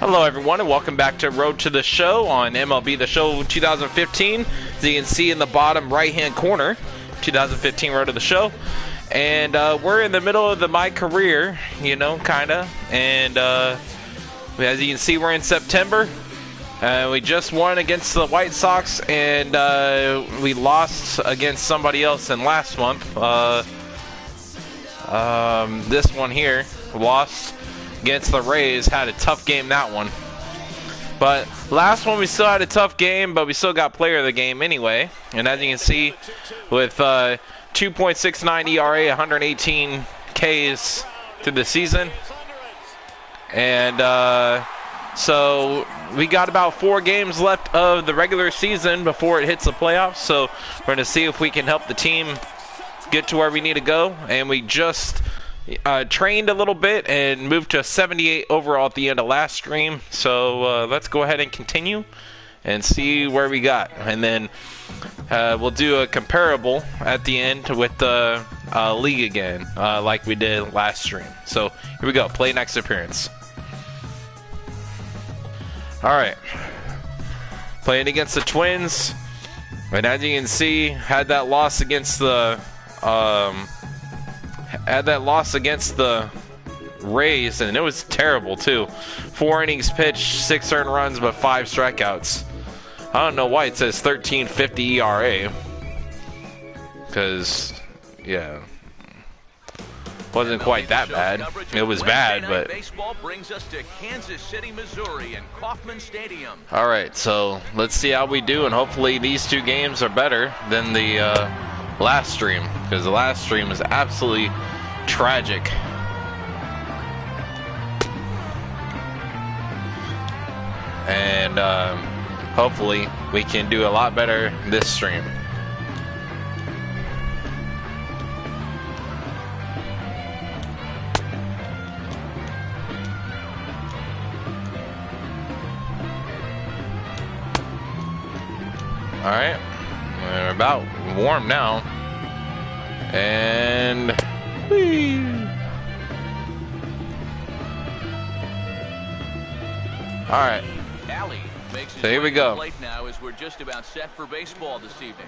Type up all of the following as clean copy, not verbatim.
Hello everyone and welcome back to Road to the Show on MLB The Show 2015. As you can see in the bottom right hand corner, 2015 Road to the Show. And we're in the middle of my career, you know, kinda. And as you can see, we're in September. We just won against the White Sox, and we lost against somebody else in last month. This one here, lost against the Rays, had a tough game that one. But last one we still had a tough game, but we still got player of the game anyway. And as you can see, with 2.69 ERA, 118 Ks through the season. And so we got about 4 games left of the regular season before it hits the playoffs. So we're going to see if we can help the team get to where we need to go. And we just trained a little bit and moved to 78 overall at the end of last stream. So let's go ahead and continue and see where we got. And then we'll do a comparable at the end with the league again, like we did last stream. So here we go. Play next appearance. Alright. Playing against the Twins. And as you can see, had that loss against the Rays, and it was terrible too. 4 innings pitched, 6 earned runs, but 5 strikeouts. I don't know why it says 13.50 ERA. Because, yeah, wasn't quite that bad. It was bad, but baseball brings us to Kansas City, Missouri, and Kauffman Stadium. All right, so let's see how we do, and hopefully these 2 games are better than the last stream, because the last stream was absolutely tragic. And hopefully we can do a lot better this stream. All right, we're about warm now. And whee. All right. So here we go. Now as we're just about set for baseball this evening.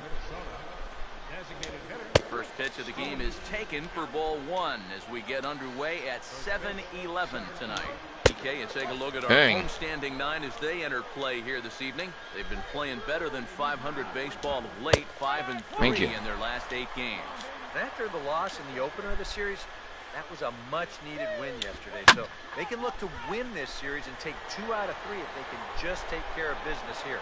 First pitch of the game is taken for ball 1 as we get underway at 7:11 tonight. DK, and take a look at our homestanding 9 as they enter play here this evening. They've been playing better than 500 baseball of late, 5-3 in their last 8 games. After the loss in the opener of the series, that was a much-needed win yesterday. So they can look to win this series and take 2 out of 3 if they can just take care of business here.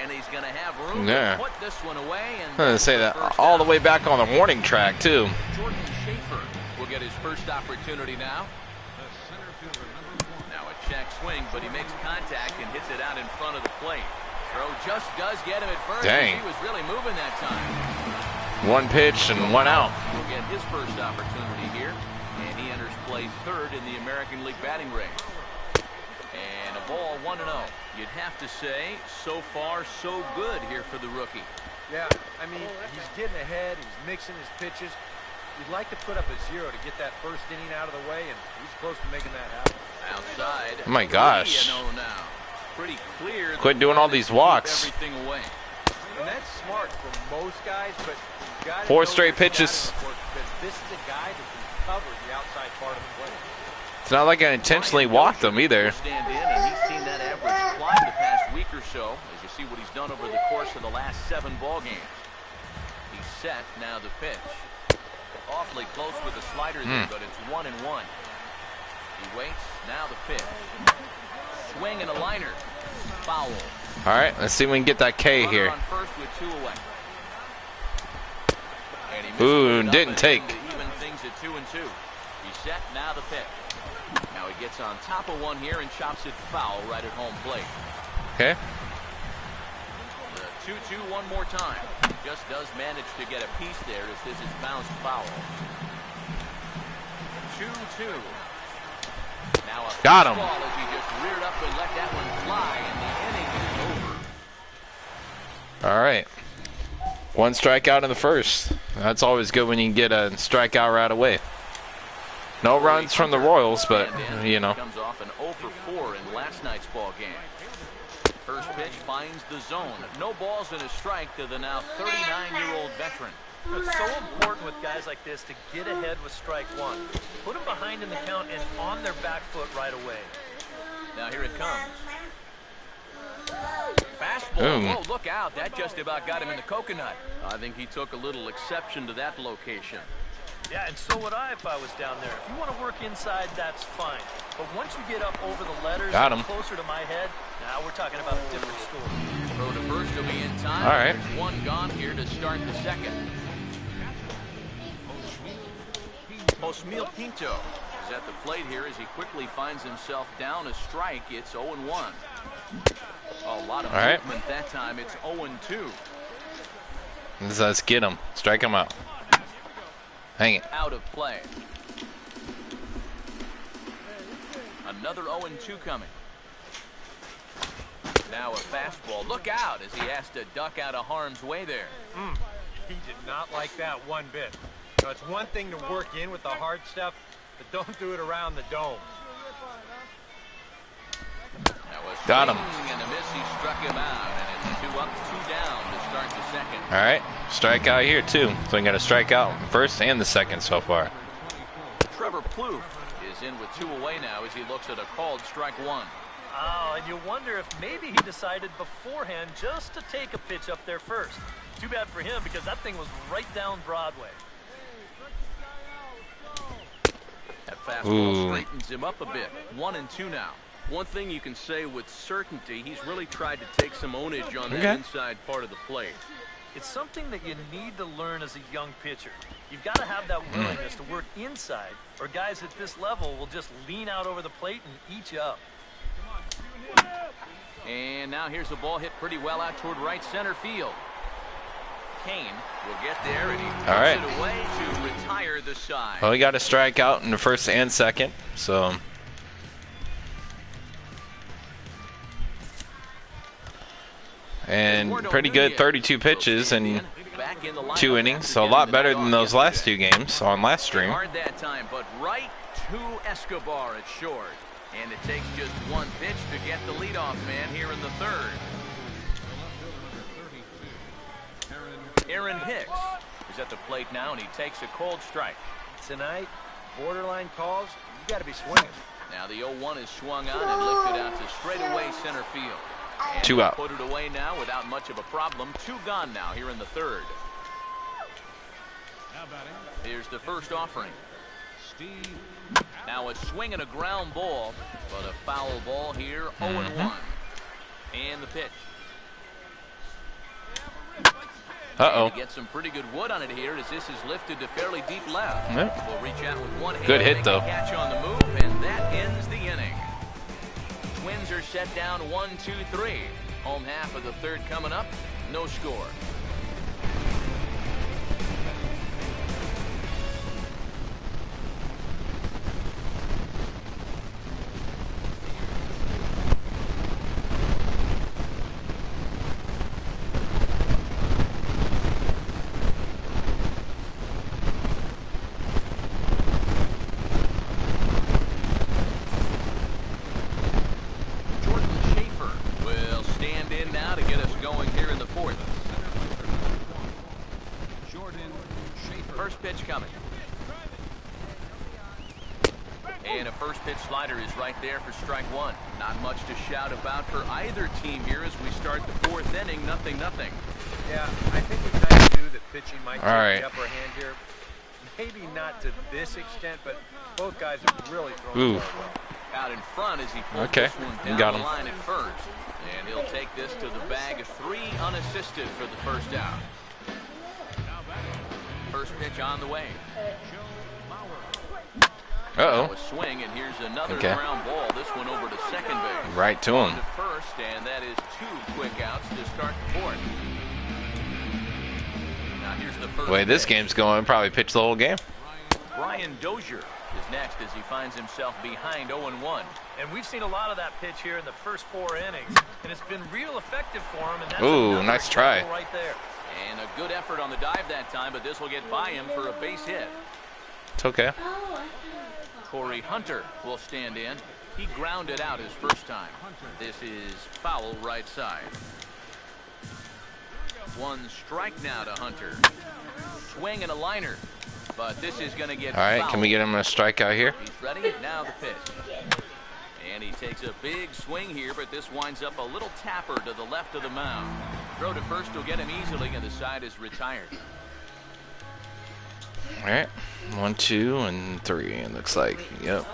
And he's going to have room to put this one away. And I'm going to say that all the way back on the warning track, too. Jordan Schaefer will get his first opportunity now. Now a check swing, but he makes contact and hits it out in front of the plate. Throw just does get him at first. Dang. He was really moving that time. 1 pitch and 1 out. He'll get his first opportunity here, and he enters play 3rd in the American League batting range. And a ball 1-0. You'd have to say, so far, so good here for the rookie. Yeah, I mean, he's getting ahead. He's mixing his pitches. You'd like to put up a 0 to get that first inning out of the way, and he's close to making that happen. Outside. Oh my gosh. Now. Pretty clear. Quit doing all these walks. Everything away. And that's smart for most guys, but 4 straight pitches. This is a guy that can cover the outside part of the plate. It's not like I intentionally walked him either. Stand in, and he's seen that average climb the past week or so, as you see what he's done over the course of the last 7 ball games. He's set, now the pitch. Awfully close with the slider there, but it's 1-1. He waits, now the pitch. Swing and a liner. Foul. All right, let's see if we can get that K here. On first with 2 away. Ooh, didn't take. Even things at 2-2. He's set, now the pitch. Now he gets on top of one here and chops it foul right at home plate. Okay. The 2-2 one more time. Just does manage to get a piece there as this is bounced foul. 2-2. Now a got him. Ball as he just reared up and let that one fly, and the inning is over. All right. 1 strikeout in the first. That's always good when you can get a strikeout right away. No runs from the Royals, but, you know. Comes off an 0 for 4 in last night's ball game. First pitch finds the zone. No balls and a strike to the now 39-year-old veteran. It's so important with guys like this to get ahead with strike one. Put them behind in the count and on their back foot right away. Now here it comes. Fastball. Oh, look out. That just about got him in the coconut. I think he took a little exception to that location. Yeah, and so would I if I was down there. If you want to work inside, that's fine. But once you get up over the letters and closer to my head, now we're talking about a different story. Throw to first will be in time. All right. There's one gone here to start the second. Osmil Pinto is at the plate here as he quickly finds himself down a strike. It's 0-1. A lot of movement that time. It's 0-2. Let's get him. Strike him out. Hang it. Out of play. Another 0-2 coming. Now a fastball. Look out as he has to duck out of harm's way there. He did not like that one bit. You know, it's one thing to work in with the hard stuff, but don't do it around the dome. Got him. And a miss. He struck him out, and it's 2 up, 2 down to start the second. All right, strike out here too. So we got a strikeout first and the second so far. Trevor Plouffe is in with 2 away now as he looks at a called strike one. Oh, and you wonder if maybe he decided beforehand just to take a pitch up there first. Too bad for him because that thing was right down Broadway. That fastball straightens him up a bit. 1-2 now. One thing you can say with certainty, he's really tried to take some ownage on that inside part of the plate. It's something that you need to learn as a young pitcher. You've got to have that willingness to work inside, or guys at this level will just lean out over the plate and eat you up. And now here's a ball hit pretty well out toward right center field. Kane will get there, and he puts it away to retire the side. Well, we got a strikeout in the first and second, so... And pretty good 32 pitches and 2 innings, so a lot better than those last 2 games on last stream. Hard that time, but right to Escobar at short. And it takes just 1 pitch to get the leadoff man here in the third. Aaron Hicks is at the plate now, and he takes a cold strike. Tonight, borderline calls, you got to be swinging. Now the 0-1 is swung on and lifted out to straightaway center field. And 2 out. Put it away now without much of a problem. 2 gone now here in the third. Here's the first offering. Now a swing and a ground ball, but a foul ball here. 0-1. And the pitch. Get some pretty good wood on it here as this is lifted to fairly deep left. We'll reach out with one hand. Good hit though. Catch on the move, and that ends the inning. Twins are set down 1-2-3. Home half of the third coming up. No score. First pitch coming. And a first pitch slider is right there for strike one. Not much to shout about for either team here as we start the fourth inning. 0-0. Yeah, I think we kind of knew that pitching might take the upper hand here. Maybe not to this extent, but both guys have really thrown well. Out in front as he pulls this one down the line at first. And he'll take this to the bag. 3 unassisted for the first out. First pitch on the way. A swing, and here's another ground ball. This one over to second base. Right to him. To first, and that is 2 quick outs to start the fourth. Now here's the first. The way this game's going, probably pitch the whole game. Brian Dozier is next as he finds himself behind 0-1. And we've seen a lot of that pitch here in the first 4 innings, and it's been real effective for him. And that's nice try. Right there. And a good effort on the dive that time, but this will get by him for a base hit. It's okay. Corey Hunter will stand in. He grounded out his first time. This is foul right side. 1 strike now to Hunter. Swing and a liner. But this is going to get All right, fouled. can we get him a strikeout here? He's ready. Now the pitch. And he takes a big swing here, but this winds up a little tapper to the left of the mound. Throw to first will get him easily, and the side is retired. All right, 1, 2, and 3. It looks like. Yep.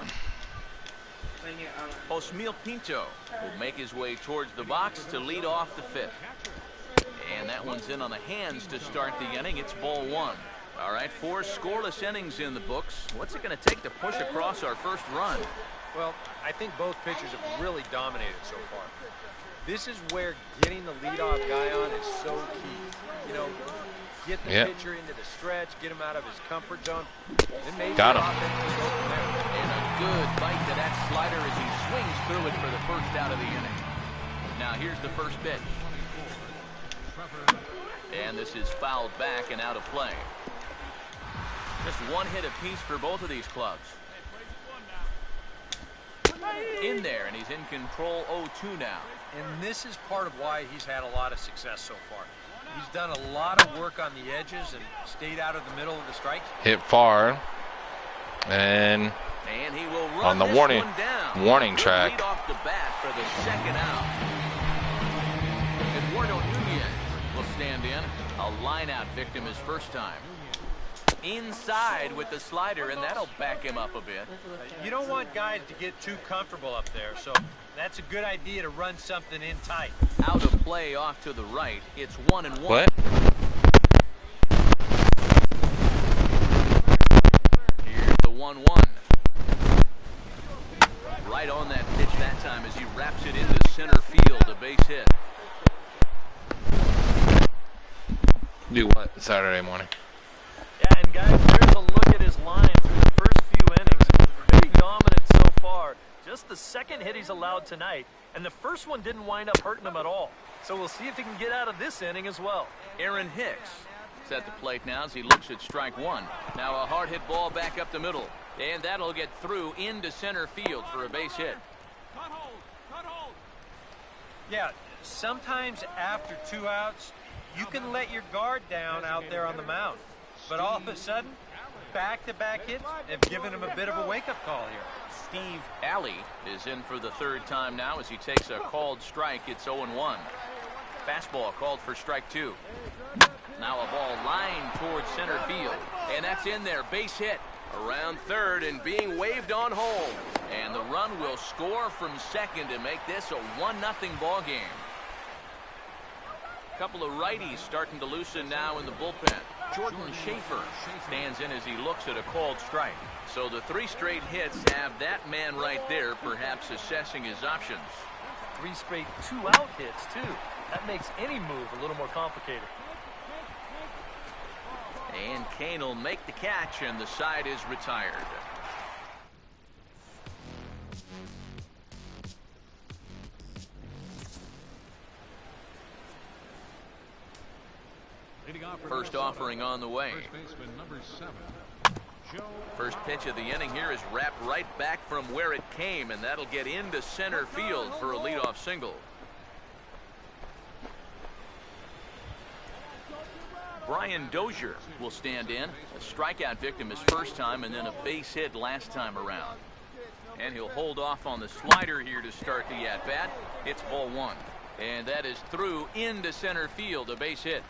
Osmil Pinto will make his way towards the box to lead off the 5th. And that one's in on the hands to start the inning. It's ball 1. All right, 4 scoreless innings in the books. What's it going to take to push across our first run? Well, I think both pitchers have really dominated so far. This is where getting the leadoff guy on is so key. You know, get the pitcher into the stretch, get him out of his comfort zone. Then maybe got him. And a good bite to that slider as he swings through it for the first out of the inning. Now here's the first pitch. And this is fouled back and out of play. Just 1 hit apiece for both of these clubs. In there, and he's in control 0-2 now. And this is part of why he's had a lot of success so far. He's done a lot of work on the edges and stayed out of the middle of the strikes. Hit far. And he will run on the warning track. Lead off the bat for the second out. Eduardo Nunez will stand in. A line-out victim his first time. Inside with the slider, and that'll back him up a bit. You don't want guys to get too comfortable up there, so that's a good idea to run something in tight. Out of play off to the right. It's 1-1. What? Here's the 1-1. Right on that pitch that time as he wraps it into center field, a base hit. Do what Saturday morning? Yeah, and guys, there's a look at his line through the first few innings. Pretty dominant so far. Just the second hit he's allowed tonight, and the first one didn't wind up hurting him at all. So we'll see if he can get out of this inning as well. Aaron Hicks is at the plate now as he looks at strike 1. Now a hard hit ball back up the middle, and that'll get through into center field for a base hit. Yeah, sometimes after 2 outs, you can let your guard down out there on the mound. But all of a sudden, back-to-back hits have given him a bit of a wake-up call here. Steve Alley is in for the 3rd time now as he takes a called strike. It's 0-1. Fastball called for strike 2. Now a ball lined towards center field. And that's in there. Base hit around third and being waved on home. And the run will score from second to make this a 1-0 ball game. Couple of righties starting to loosen now in the bullpen. Jordan Schaefer stands in as he looks at a called strike. So the 3 straight hits have that man right there perhaps assessing his options. 3 straight 2-out hits, too. That makes any move a little more complicated. And Kane will make the catch, and the side is retired. First offering on the way. First pitch of the inning here is wrapped right back from where it came, and that'll get into center field for a leadoff single. Brian Dozier will stand in. A strikeout victim his first time, and then a base hit last time around. And he'll hold off on the slider here to start the at-bat. It's ball 1. And that is through into center field, a base hit.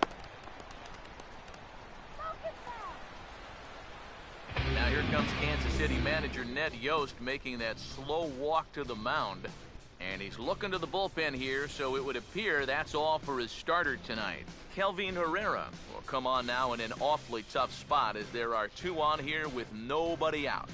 Now here comes Kansas City manager Ned Yost making that slow walk to the mound. And he's looking to the bullpen here, so it would appear that's all for his starter tonight. Kelvin Herrera will come on now in an awfully tough spot as there are 2 on here with nobody out.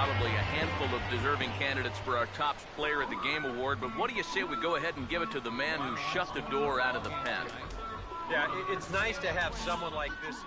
probably a handful of deserving candidates for our top player of the game award, but what do you say we go ahead and give it to the man who shut the door out of the pen? Yeah, it's nice to have someone like this.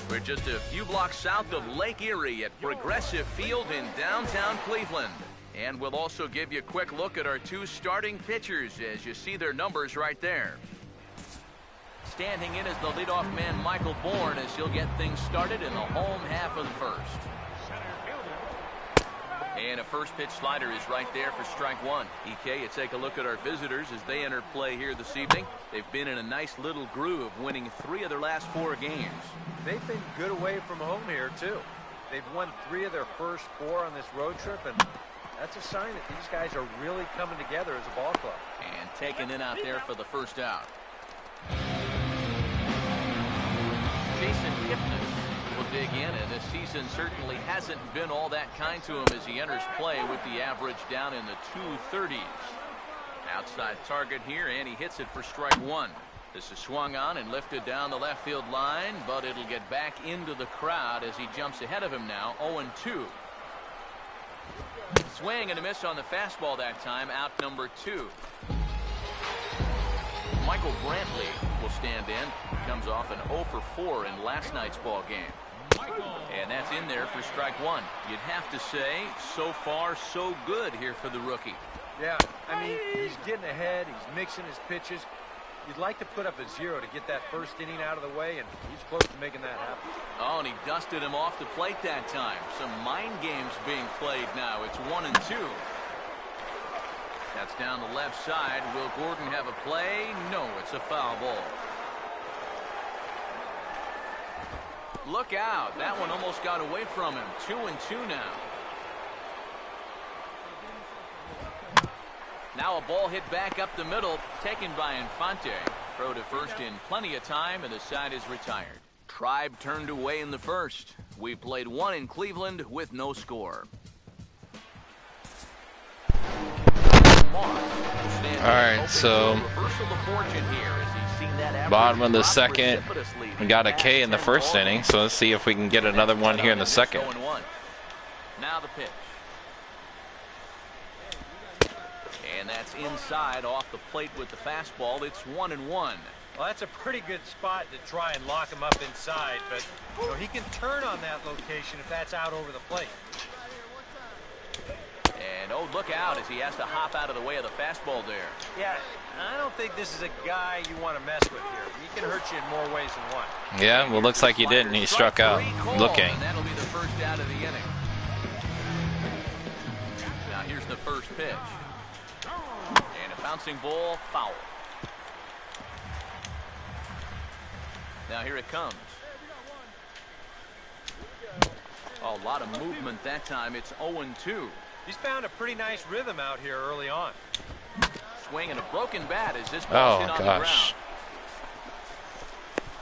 We're just a few blocks south of Lake Erie at Progressive Field in downtown Cleveland. And we'll also give you a quick look at our two starting pitchers as you see their numbers right there. Standing in is the leadoff man, Michael Bourne, as he'll get things started in the home half of the first. And a first pitch slider is right there for strike one. EK, you take a look at our visitors as they enter play here this evening. They've been in a nice little groove, winning 3 of their last 4 games. They've been good away from home here, too. They've won 3 of their first 4 on this road trip, and that's a sign that these guys are really coming together as a ball club. And taken in out there for the first out. Jason Kipnis will dig in, and this season certainly hasn't been all that kind to him as he enters play with the average down in the 230s. Outside target here, and he hits it for strike one. This is swung on and lifted down the left field line, but it'll get back into the crowd as he jumps ahead of him now, 0-2. Swing and a miss on the fastball that time, out number 2. Michael Brantley will stand in. He comes off an 0 for 4 in last night's ball game. And that's in there for strike one. You'd have to say, so far, so good here for the rookie. Yeah, I mean, he's getting ahead. He's mixing his pitches. You'd like to put up a 0 to get that first inning out of the way, and he's close to making that happen. Oh, and he dusted him off the plate that time. Some mind games being played now. It's 1-2. That's down the left side. Will Gordon have a play? No, it's a foul ball. Look out. That one almost got away from him. 2-2 now. Now a ball hit back up the middle, taken by Infante. Throw to first in plenty of time, and the side is retired. Tribe turned away in the first. We played 1 in Cleveland with no score. All right, so bottom of the second, we got a K in the first inning, so let's see if we can get another one here in the second. Now the pitch. And that's inside off the plate with the fastball. It's 1-1. Well, that's a pretty good spot to try and lock him up inside, but you know, he can turn on that location if that's out over the plate. And oh, look out as he has to hop out of the way of the fastball there. Yeah, I don't think this is a guy you want to mess with here. He can hurt you in more ways than one. Yeah, well, looks like he did, and he struck out looking. And that'll be the first out of the inning. Now here's the first pitch. And a bouncing ball, foul. Now here it comes. Oh, a lot of movement that time. It's 0-2. He's found a pretty nice rhythm out here early on. Swing and a broken bat as this ball hit on the ground.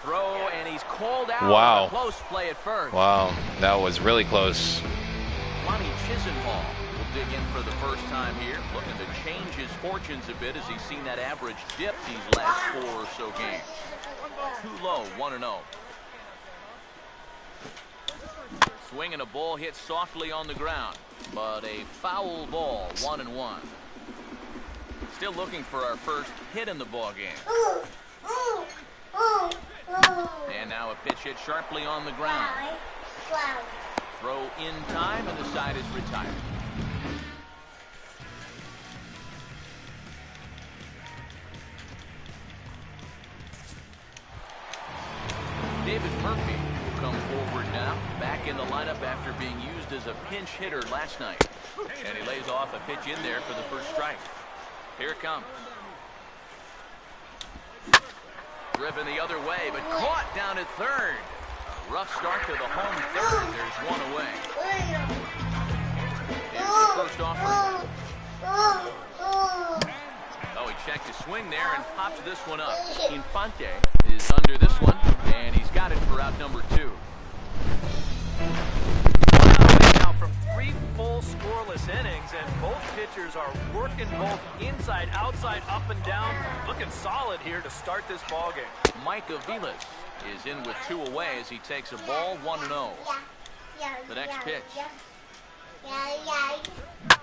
Throw, and he's called out. Wow. Close play at first. Wow, that was really close. Lonnie Chisenhall will dig in for the first time here, looking to change his fortunes a bit as he's seen that average dip these last 4 or so games. Too low, 1-0. Swing and a ball hit softly on the ground, but a foul ball, 1-1. Still looking for our first hit in the ball game. And now a pitch hit sharply on the ground. Throw in time, and the side is retired. David Murphy will come forward now, back in the lineup after being used as a pinch hitter last night. And he lays off a pitch in there for the first strike. Here it comes. Driven the other way, but caught down at third. Rough start to the home third. There's one away. Here's the first offering. Oh, he checked his swing there and pops this one up. Infante is under this one, and he's got it for out number 2. Now from 3 full scoreless innings, and both pitchers are working both inside, outside, up and down. Looking solid here to start this ball game. Mike Aviles is in with 2 away as he takes a ball 1-0. The next pitch.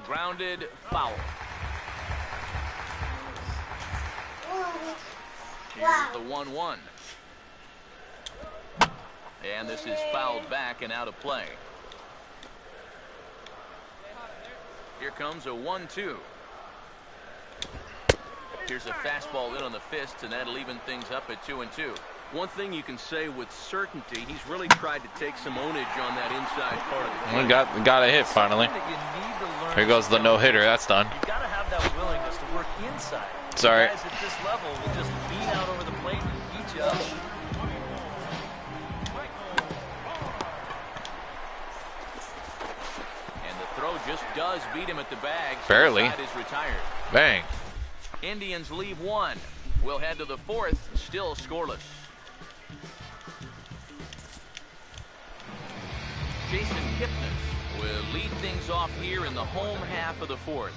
Grounded foul. Here's the 1-1. And this is fouled back and out of play. Here comes a 1-2. Here's a fastball in on the fist, and that'll even things up at 2-2. One thing you can say with certainty, he's really tried to take some ownage on that inside part of the play. We got a hit finally. Here goes the no-hitter. That's done. You got to have that willingness to work inside. Sorry. Guys at this level will just beat out over the plate and beat you up. And the throw just does beat him at the bag. So barely. The side is retired. Bang. Indians leave 1. We'll head to the 4th, still scoreless. Jason Kipnis will lead things off here in the home half of the 4th.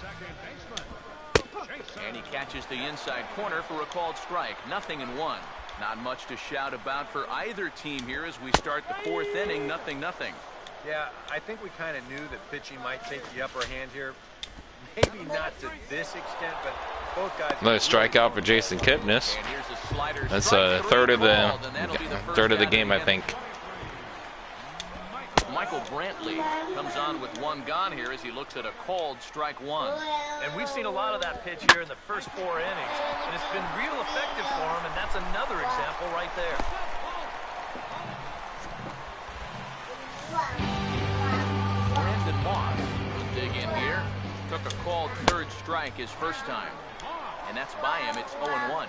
And he catches the inside corner for a called strike. 0-1. Not much to shout about for either team here as we start the 4th inning. 0-0. Yeah, I think we kind of knew that pitching might take the upper hand here. Maybe not to this extent, but both guys. Another strikeout for Jason Kipnis. That's a third of the game, I think. Michael Brantley comes on with 1 gone here as he looks at a called strike 1. And we've seen a lot of that pitch here in the first 4 innings, and it's been real effective for him, and that's another example right there. Brandon Moss will dig in here. Took a called third strike his first time. And that's by him. It's 0-1.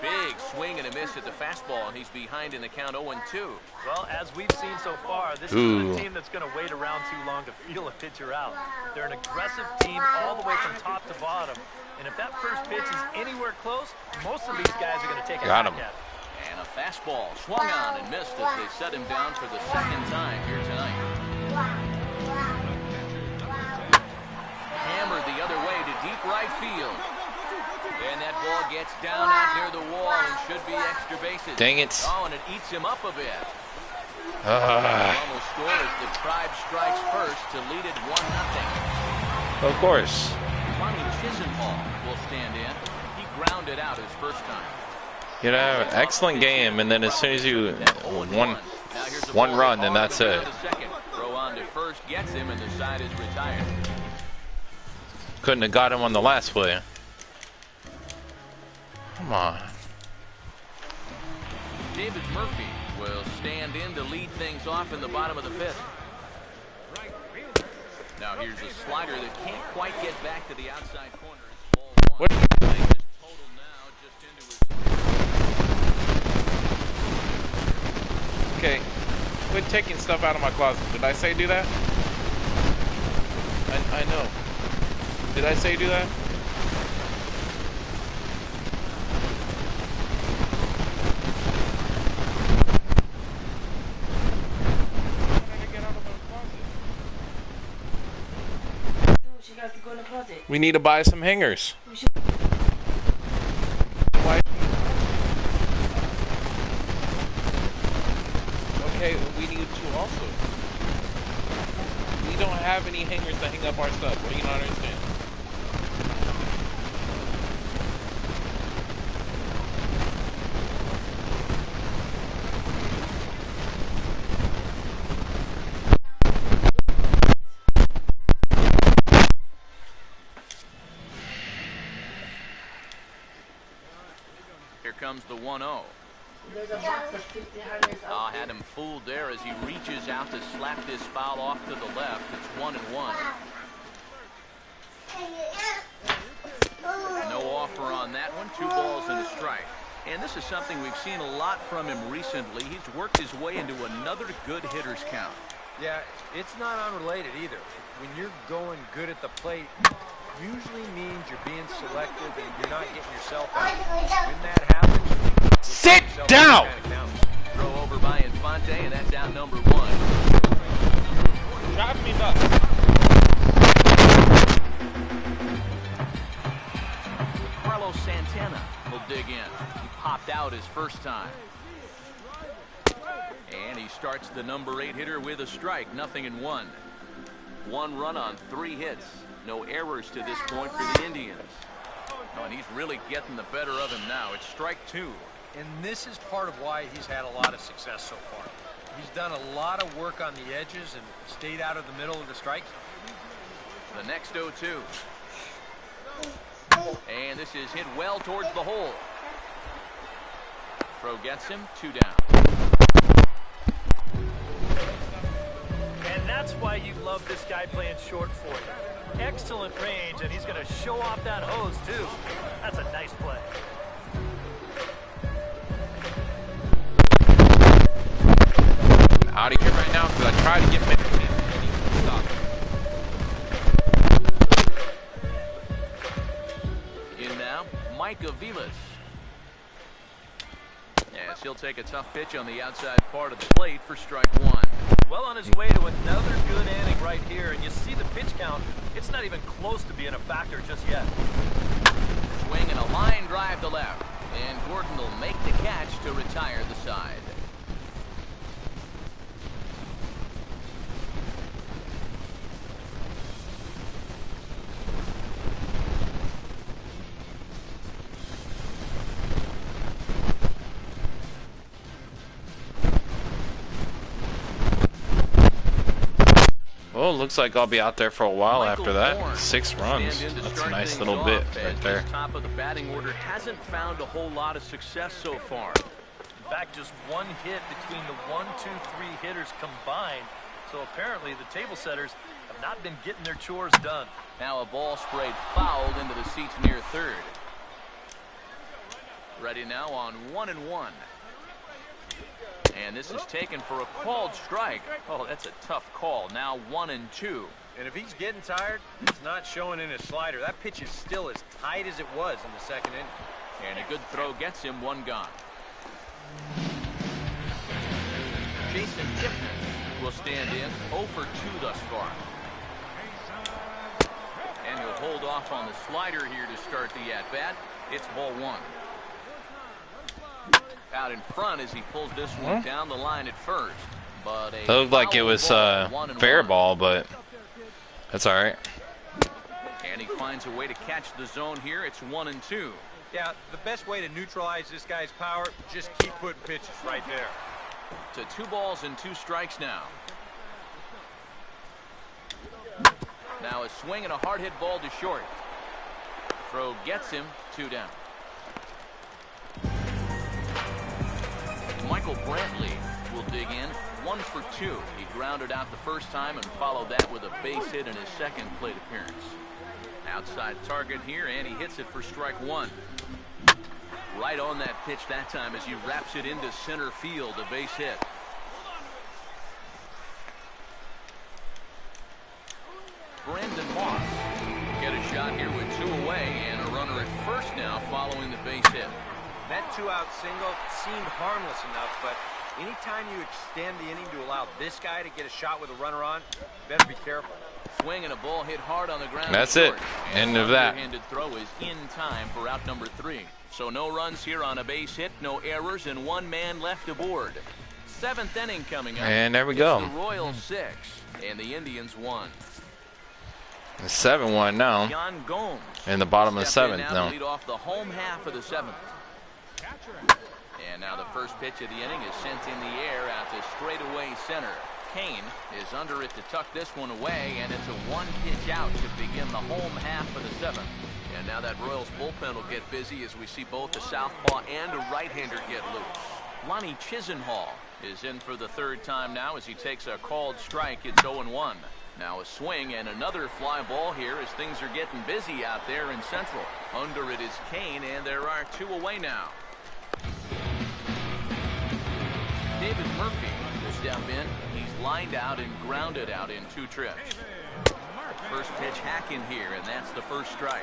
Big swing and a miss at the fastball, and he's behind in the count 0-2. Well, as we've seen so far, this is a team that's going to wait around too long to feel a pitcher out. They're an aggressive team all the way from top to bottom. And if that first pitch is anywhere close, most of these guys are going to take a Got hack him. at it. And a fastball swung on and missed as they set him down for the 2nd time here tonight. Hammered the other way to deep right field. And that ball gets down out near the wall and should be extra bases. Dang it. Oh, and it eats him up a bit. Almost scored as the Tribe strikes first to lead it 1-0. Of course. Ronnie Chisenhall will stand in. He grounded out his first time. You know, excellent game, and then as soon as you one run, then that's it. Throw on to first gets him, and the side is retired. Couldn't have got him on the last play. Come on. David Murphy will stand in to lead things off in the bottom of the 5th. Now here's a slider that can't quite get back to the outside corner. It's ball 1. What? Total now just into his... Okay. Quit taking stuff out of my closet. Did I say do that? I know. Did I say do that? We need to buy some hangers. Why? Okay, we need to also. We don't have any hangers to hang up our stuff. What do you not understand? comes the 1-0. Had him fooled there as he reaches out to slap this foul off to the left. It's 1-1. No offer on that one. 2 balls and a strike. And this is something we've seen a lot from him recently. He's worked his way into another good hitter's count. Yeah, it's not unrelated either. When you're going good at the plate, usually means you're being selective and you're not getting yourself out. When that happens, sit down. Throw over by Infante, and that's out number 1. Drive me nuts. Carlos Santana will dig in. He popped out his first time. And he starts the number 8 hitter with a strike. 0-1. 1 run on 3 hits. No errors to this point for the Indians. Oh, and he's really getting the better of him now. It's strike 2. And this is part of why he's had a lot of success so far. He's done a lot of work on the edges and stayed out of the middle of the strike zone. The next 0-2. And this is hit well towards the hole. Throw gets him. 2 down. And that's why you love this guy playing short for you. Excellent range, and he's going to show off that hose, too. That's a nice play. Out of here right now because I tried to get me. Stop. In now, Mike Aviles. Yes, he'll take a tough pitch on the outside part of the plate for strike 1. Well on his way to another good inning right here, and you see the pitch count. It's not even close to being a factor just yet. Swing and a line drive to left. And Gordon will make the catch to retire the side. Well, looks like I'll be out there for a while after that. 6 runs. That's a nice little bit right there. Top of the batting order hasn't found a whole lot of success so far. In fact, just 1 hit between the 1, 2, 3 hitters combined. So apparently the table setters have not been getting their chores done. Now a ball sprayed fouled into the seats near third. Ready now on 1-1. And this is taken for a called strike. Oh, that's a tough call. Now 1-2. And if he's getting tired, it's not showing in his slider. That pitch is still as tight as it was in the second inning. And a good throw gets him 1 gone. Jason Kipnis will stand in 0 for 2 thus far. And he'll hold off on the slider here to start the at-bat. It's ball 1. Out in front as he pulls this one down the line at first. But it looked like it was fair ball, but that's all right. And he finds a way to catch the zone here. It's 1-2. Yeah, the best way to neutralize this guy's power, just keep putting pitches right there. To 2 balls and 2 strikes now. Now a swing and a hard hit ball to short. Throw gets him 2 down. Michael Brantley will dig in 1 for 2. He grounded out the first time and followed that with a base hit in his second plate appearance. Outside target here, and he hits it for strike 1. Right on that pitch that time as he wraps it into center field, a base hit. Brandon Moss get a shot here with 2 away and a runner at first now following the base hit. That 2-out single seemed harmless enough, but anytime you extend the inning to allow this guy to get a shot with a runner on, you better be careful. Swing and a ball hit hard on the ground. That's it. End of that. Handed throw is in time for out number 3. So no runs here on a base hit, no errors, and 1 man left aboard. 7th inning coming up. And there we go. The Royals 6 and the Indians 1. It's 7-1 now. Jan Gomes in the bottom of the 7th now. now. Lead off the home half of the 7th. And now the first pitch of the inning is sent in the air out to straightaway center. Kane is under it to tuck this one away, and it's a 1-pitch out to begin the home half of the 7th. And now that Royals bullpen will get busy as we see both a southpaw and a right-hander get loose. Lonnie Chisenhall is in for the third time now as he takes a called strike. It's 0-1. Now a swing and another fly ball here as things are getting busy out there in Central. Under it is Kane, and there are 2 away now. David Murphy will step in. He's lined out and grounded out in 2 trips. First pitch hack in here, and that's the first strike.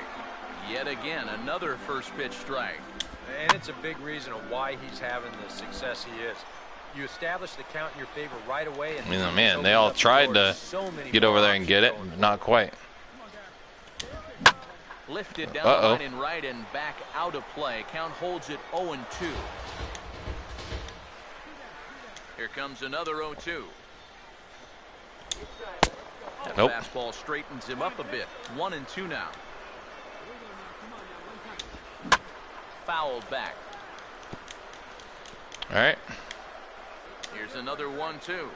Yet again, another first pitch strike. And it's a big reason of why he's having the success he is. You establish the count in your favor right away. And man, they all tried to get over there and get it, but not quite. Lifted down the line and right and back out of play. Count holds it 0-2. Here comes another 0-2. That fastball straightens him up a bit. 1-2 now. Fouled back. All right. Here's another 1-2.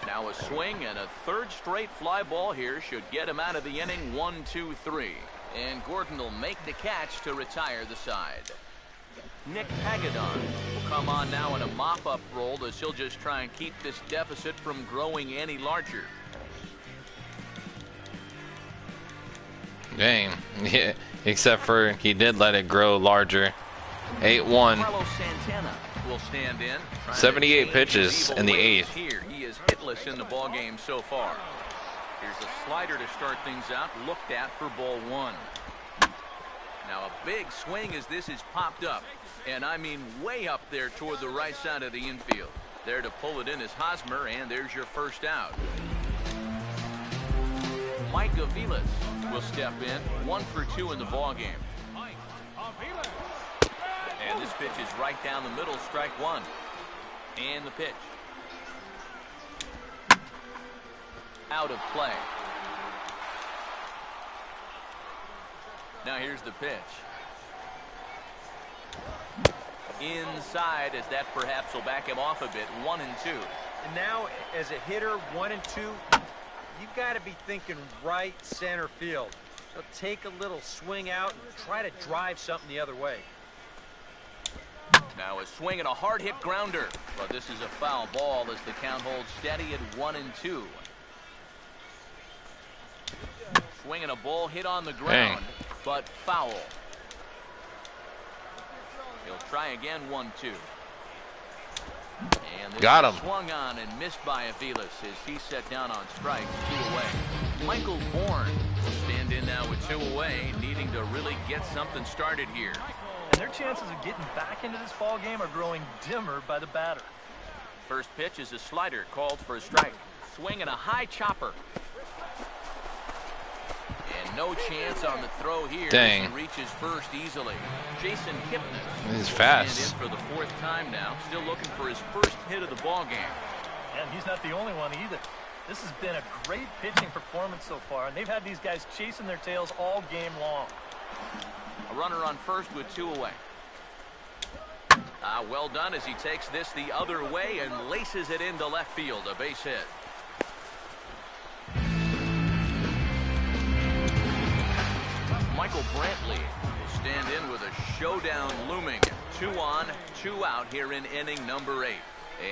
Now a swing and a third straight fly ball here should get him out of the inning. 1-2-3. And Gordon will make the catch to retire the side. Nick Hagedorn will come on now in a mop-up role as he'll just try and keep this deficit from growing any larger. Dang. Yeah. Except for he did let it grow larger. 8-1. Carlos Santana will stand in. 78 pitches in the 8th. Here, he is hitless in the ball game so far. Here's a slider to start things out. Looked at for ball 1. Now a big swing as this is popped up. And I mean way up there toward the right side of the infield. There to pull it in is Hosmer, and there's your first out. Mike Aviles will step in. 1 for 2 in the ball game. And this pitch is right down the middle, strike 1. And the pitch. Out of play. Now here's the pitch. Inside, as that perhaps will back him off a bit. 1-2. And now, as a hitter, 1-2, you've got to be thinking right center field. So take a little swing out and try to drive something the other way. Now a swing and a hard hit grounder. But this is a foul ball as the count holds steady at 1-2. Swing and a ball hit on the ground, but foul. He'll try again. 1-2. And this got him. Swung on and missed by Aviles as he set down on strikes. 2 away. Michael Bourne will stand in now with 2 away, needing to really get something started here. And their chances of getting back into this ball game are growing dimmer by the batter. First pitch is a slider called for a strike. Swing and a high chopper. And no chance on the throw here. Dang. He reaches first easily. Jason Kipnis. He's fast. And in for the 4th time now. Still looking for his first hit of the ball game. And he's not the only one either. This has been a great pitching performance so far, and they've had these guys chasing their tails all game long. A runner on first with 2 away. Well done as he takes this the other way and laces it into left field. A base hit. Michael Brantley will stand in with a showdown looming. 2 on, 2 out here in inning number 8.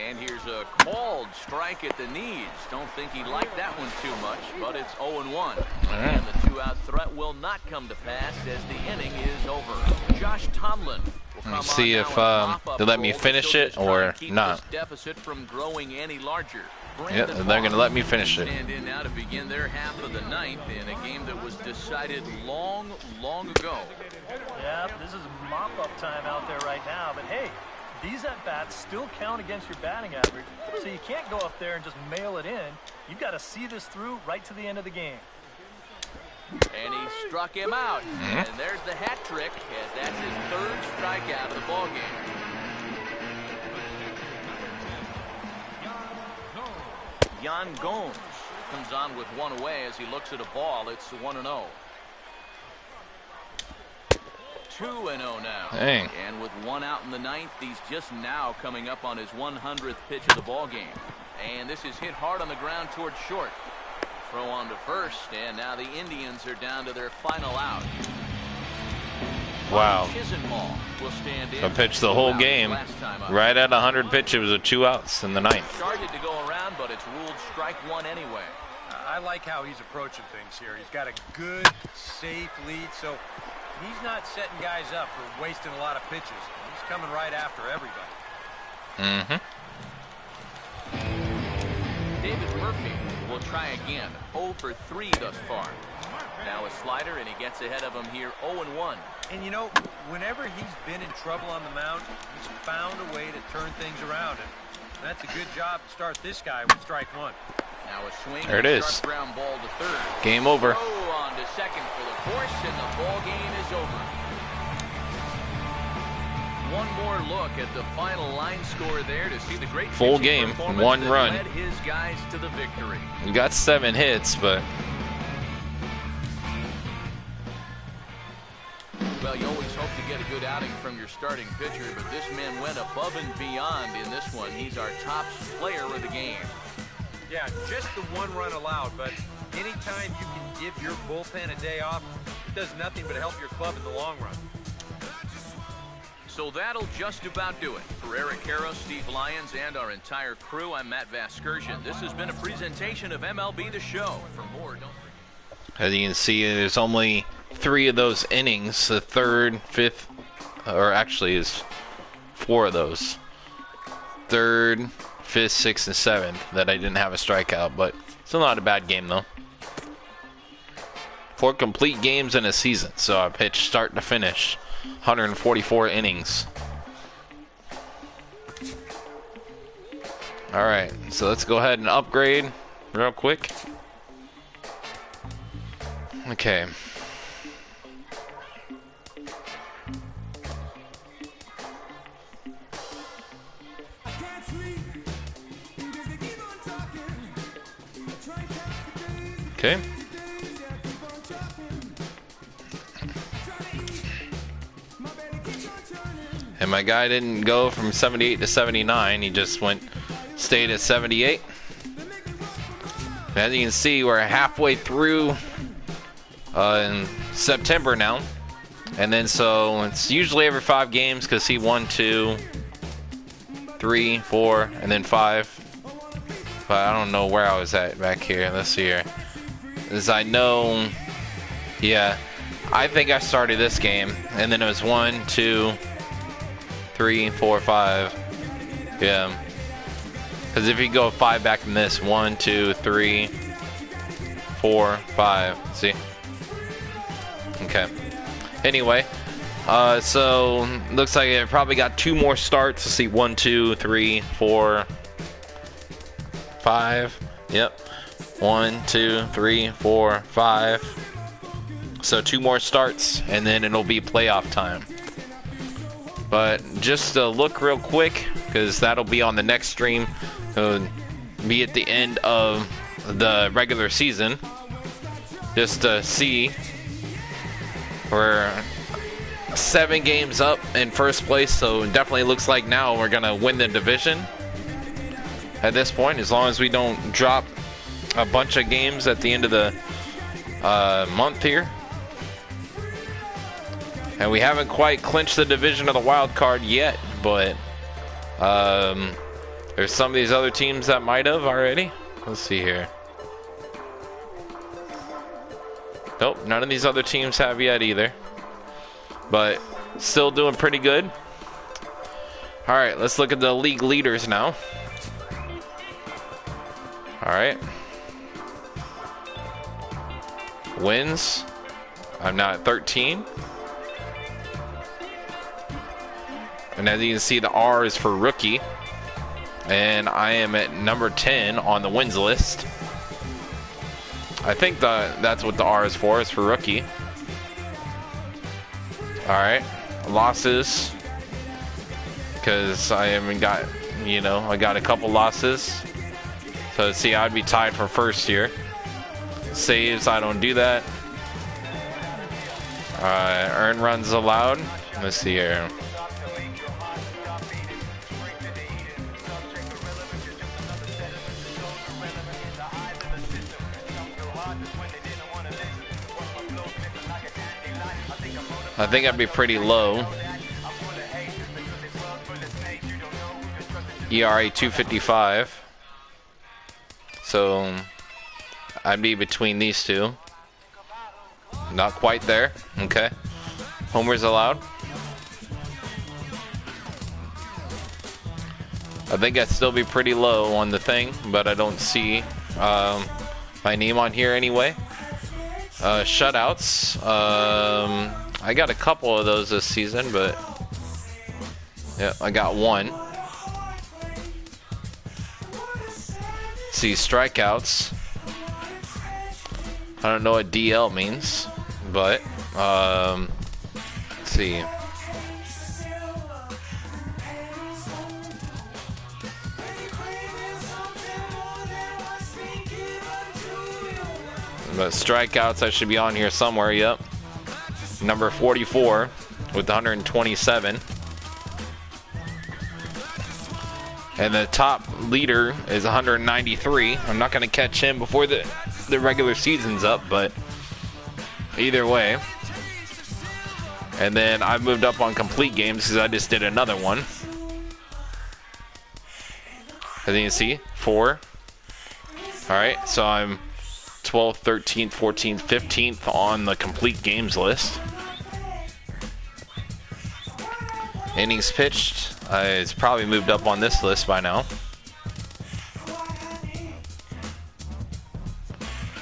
And here's a called strike at the knees. Don't think he liked that one too much, but it's 0-1. And the 2-out threat will not come to pass as the inning is over. Josh Tomlin will come Let's see on if now they let me finish it or not. Deficit from growing any larger. Yeah, they're going to let me finish it. Stand in now to begin their half of the 9th in a game that was decided long, long ago. Yeah, this is mop-up time out there right now, but hey, these at-bats still count against your batting average, so you can't go up there and just mail it in. You've got to see this through right to the end of the game. And he struck him out. And there's the hat trick, as that's his 3rd strikeout of the ball game. Yan Gomes comes on with 1 away as he looks at a ball. It's 1-0. 2-0 now. Dang. And with 1 out in the 9th, he's just now coming up on his 100th pitch of the ball game. And this is hit hard on the ground towards short. throw on to first, and now the Indians are down to their final out. Wow. Will stand in. I pitched the whole game. Right at 100 pitches with 2 outs in the 9th. Started to go around, but it's ruled strike one anyway. I like how he's approaching things here. He's got a good, safe lead, so he's not setting guys up for wasting a lot of pitches. He's coming right after everybody. David Murphy will try again. 0 for 3 thus far. Now a slider, and he gets ahead of him here, 0-1. And you know, whenever he's been in trouble on the mound, he's found a way to turn things around. And that's a good job to start this guy with strike one. Now a swing. There it is. Ground ball to third. Game over. Throw on to second for the force, and the ball game is over. One more look at the final line score there to see the great full game, 1 run. Led his guys to the victory. He got 7 hits, but well, you always hope to get a good outing from your starting pitcher, but this man went above and beyond in this one. He's our top player of the game. Yeah, just the 1 run allowed, but anytime you can give your bullpen a day off, it does nothing but help your club in the long run. So that'll just about do it. For Eric Harrow, Steve Lyons, and our entire crew, I'm Matt Vasgersian. This has been a presentation of MLB The Show. For more, don't forget. as you can see, there's only 3 of those innings. The 3rd, 5th, or actually is 4 of those. 3rd, 5th, 6th, and 7th that I didn't have a strikeout, but still not a bad game though. 4 complete games in a season, so I pitched start to finish. 144 innings. Alright, so let's go ahead and upgrade real quick. Okay. Okay. And my guy didn't go from 78 to 79. He just stayed at 78. And as you can see, we're halfway through in September now. And then so it's usually every 5 games because he 1, 2, 3, 4, and then 5. But I don't know where I was at back here. Let's see here. As I know, yeah, I think I started this game. And then it was 1, 2, 3, 4, 5. Yeah. Because if you go 5 back from this, 1, 2, 3, 4, 5. See? Okay. Anyway, so looks like I probably got 2 more starts. Let's see, 1, 2, 3, 4, 5. Yep. 1, 2, 3, 4, 5. So 2 more starts, and then it'll be playoff time. But just to look real quick, because that'll be on the next stream, be at the end of the regular season, just to see. We're 7 games up in first place, so it definitely looks like now we're gonna win the division at this point, as long as we don't drop a bunch of games at the end of the month here. And we haven't quite clinched the division of the wild card yet, but there's some of these other teams that might have already. Let's see here. Nope, none of these other teams have yet either. But still doing pretty good. Alright, let's look at the league leaders now. Alright. Wins. I'm now at 13. And as you can see, the R is for rookie. And I am at number 10 on the wins list. I think that's what the R is for rookie. Alright. Losses. Because I haven't got, I got a couple losses. So see, I'd be tied for first here. Saves, I don't do that. Earn runs allowed. Let's see here. I think I'd be pretty low. ERA 255. So I'd be between these two. Not quite there. Okay. Homers allowed. I think I'd still be pretty low on the thing, but I don't see my name on here anyway. Shutouts. I got a couple of those this season, but yeah, I got one. See, strikeouts. I don't know what DL means, but let's see. But strikeouts, I should be on here somewhere. Yep, number 44 with 127. And the top leader is 193. I'm not going to catch him before the regular season's up, but either way. And then I moved up on complete games because I just did another one. As you can see, 4. Alright, so I'm 12th, 13th, 14th, 15th on the complete games list. Innings pitched. It's probably moved up on this list by now.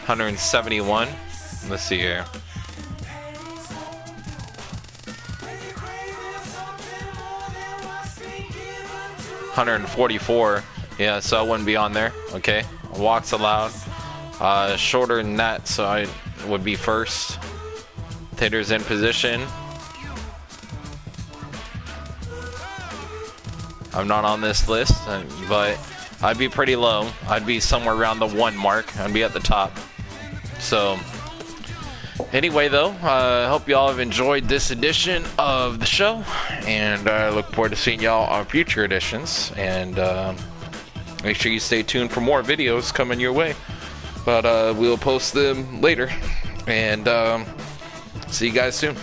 171. Let's see here. $144. Yeah, so I wouldn't be on there. Okay. Walks allowed. Shorter than that, so I would be first. Hitters in position. I'm not on this list, but I'd be pretty low. I'd be somewhere around the 1 mark. I'd be at the top. So, anyway, though, I hope y'all have enjoyed this edition of the show, and I look forward to seeing y'all on future editions. And make sure you stay tuned for more videos coming your way. But we'll post them later, and see you guys soon.